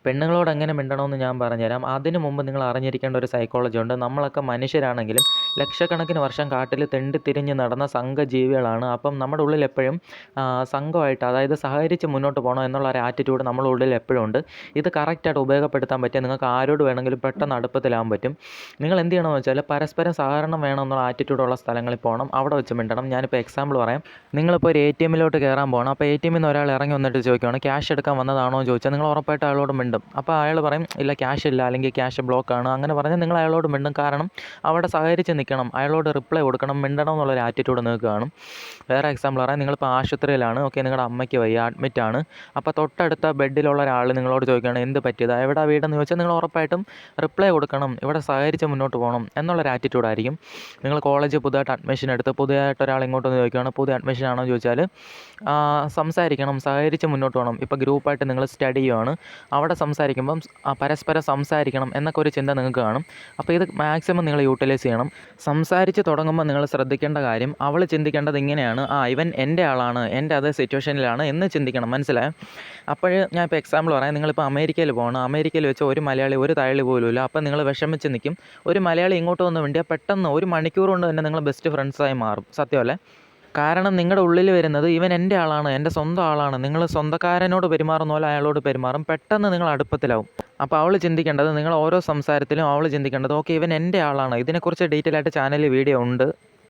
പെണ്ണുങ്ങളോട് എങ്ങനെ മിണ്ടണമെന്ന് ഞാൻ പറഞ്ഞുതരാം. അതിന് മുമ്പ് നിങ്ങൾ അറിഞ്ഞിരിക്കേണ്ട ഒരു സൈക്കോളജി ഉണ്ട്. നമ്മളൊക്കെ മനുഷ്യരാണെങ്കിലും ലക്ഷക്കണക്കിന് വർഷം കാട്ടിൽ തെണ്ടിത്തിരിഞ്ഞ് നടന്ന സംഘജീവികളാണ്. അപ്പം നമ്മുടെ ഉള്ളിൽ എപ്പോഴും സംഘമായിട്ട്, അതായത് സഹകരിച്ച് മുന്നോട്ട് പോകണം എന്നുള്ള ഒരു ആറ്റിറ്റ്യൂഡ് നമ്മുടെ ഉള്ളിൽ എപ്പോഴും ഉണ്ട്. ഇത് കറക്റ്റായിട്ട് ഉപയോഗപ്പെടുത്താൻ പറ്റിയ നിങ്ങൾക്ക് ആരോട് വേണമെങ്കിലും പെട്ടെന്ന് അടുപ്പത്തിലാവാൻ പറ്റും. നിങ്ങൾ എന്ത് ചെയ്യണമെന്ന് വെച്ചാൽ പരസ്പരം സഹകരണം വേണം എന്നുള്ള ആറ്റിറ്റ്യൂഡുള്ള സ്ഥലങ്ങളിൽ പോകണം. അവിടെ വെച്ച് മിണ്ടണം. ഞാനിപ്പോൾ എക്സാമ്പിൾ പറയാം. നിങ്ങളിപ്പോൾ ഒരു ATMിലോട്ട് കയറാൻ പോകണം. അപ്പോൾ ATMിൽ നിന്ന് ഒരാൾ ഇറങ്ങി വന്നിട്ട് ചോദിക്കുകയാണ് ക്യാഷ് എടുക്കാൻ വന്നതാണോ എന്ന് ചോദിച്ചാൽ നിങ്ങൾ ഉറപ്പായിട്ട് അയാളോട് മിണ്ടും. അപ്പോൾ അയാൾ പറയും ഇല്ല ക്യാഷ് ഇല്ല, അല്ലെങ്കിൽ ക്യാഷ് ബ്ലോക്കാണ്, അങ്ങനെ പറഞ്ഞാൽ നിങ്ങൾ അയാളോട് മിണ്ടും. കാരണം അവിടെ സഹകരിച്ച് നിൽക്കണം, അയാളോട് റിപ്ലൈ കൊടുക്കണം, മിണ്ടണം എന്നുള്ളൊരു ആറ്റിറ്റ്യൂഡ് നിങ്ങൾക്ക് കാണും. വേറെ എക്സാമ്പിൾ പറയാം. നിങ്ങളിപ്പോൾ ആശുപത്രിയിലാണ്, ഓക്കെ, നിങ്ങളുടെ അമ്മയ്ക്ക് വയ്യ, അഡ്മിറ്റാണ്. അപ്പോൾ തൊട്ടടുത്ത ബെഡിലുള്ള ഒരാൾ നിങ്ങളോട് ചോദിക്കുകയാണ് എന്ത് പറ്റിയതാണ്, എവിടെ വീടെന്ന് ചോദിച്ചാൽ നിങ്ങൾ ഉറപ്പായിട്ടും റിപ്ലൈ കൊടുക്കണം, ഇവിടെ സഹകരിച്ച് മുന്നോട്ട് പോകണം എന്നുള്ളൊരു ആറ്റിറ്റ്യൂഡായിരിക്കും. നിങ്ങൾ കോളേജ് പുതുതായിട്ട് അഡ്മിഷൻ എടുത്ത് പുതിയതായിട്ട് ഒരാൾ ഇങ്ങോട്ടൊന്ന് ചോദിക്കുകയാണ് പുതിയ അഡ്മിഷൻ ആണോ എന്ന് ചോദിച്ചാൽ സംസാരിക്കണം, സഹകരിച്ച് മുന്നോട്ട് പോകണം. ഇപ്പോൾ ഗ്രൂപ്പായിട്ട് നിങ്ങൾ സ്റ്റഡി ചെയ്യുകയാണ്, അവിടെ സംസാരിക്കുമ്പം പരസ്പരം സംസാരിക്കണം എന്നൊക്കെ ഒരു ചിന്ത നിങ്ങൾക്ക് കാണും. അപ്പോൾ ഇത് മാക്സിമം നിങ്ങൾ യൂട്ടിലൈസ് ചെയ്യണം. സംസാരിച്ച് തുടങ്ങുമ്പോൾ നിങ്ങൾ ശ്രദ്ധിക്കേണ്ട കാര്യം, അവൾ ചിന്തിക്കേണ്ടത് ഇങ്ങനെയാണ്, ഇവൻ എൻ്റെ ആളാണ്, എൻ്റെ അതേ സിറ്റുവേഷനിലാണ് എന്ന് ചിന്തിക്കണം. മനസ്സിലായോ? അപ്പോൾ ഞാൻ ഇപ്പോൾ എക്സാമ്പിൾ പറയാം. നിങ്ങളിപ്പോൾ അമേരിക്കയിൽ പോകണം, അമേരിക്കയിൽ വെച്ച് ഒരു മലയാളി ഒരു തയ്യൽ പോലും ഇല്ല. അപ്പോൾ നിങ്ങൾ വിഷമിച്ച് നിൽക്കും. ഒരു മലയാളി ഇങ്ങോട്ട് വന്ന് വേണ്ടിയാൽ പെട്ടെന്ന് ഒരു മണിക്കൂർ കൊണ്ട് തന്നെ നിങ്ങൾ ബെസ്റ്റ് ഫ്രണ്ട്സായി മാറും. സത്യമല്ലേ? കാരണം നിങ്ങളുടെ ഉള്ളിൽ വരുന്നത് ഇവൻ എൻ്റെ ആളാണ്, എൻ്റെ സ്വന്തം ആളാണ്. നിങ്ങൾ സ്വന്തക്കാരനോട് പെരുമാറുന്ന പോലെ അയാളോട് പെരുമാറും. പെട്ടെന്ന് നിങ്ങൾ അടുപ്പത്തിലാവും. അപ്പോൾ അവൾ ചിന്തിക്കേണ്ടത്, നിങ്ങൾ ഓരോ സംസാരത്തിലും അവൾ ചിന്തിക്കേണ്ടത് ഓക്കെ ഇവൻ എൻ്റെ ആളാണ്. ഇതിനെക്കുറിച്ച് ഡീറ്റെയിൽ ആയിട്ട് ചാനലിൽ വീഡിയോ ഉണ്ട്.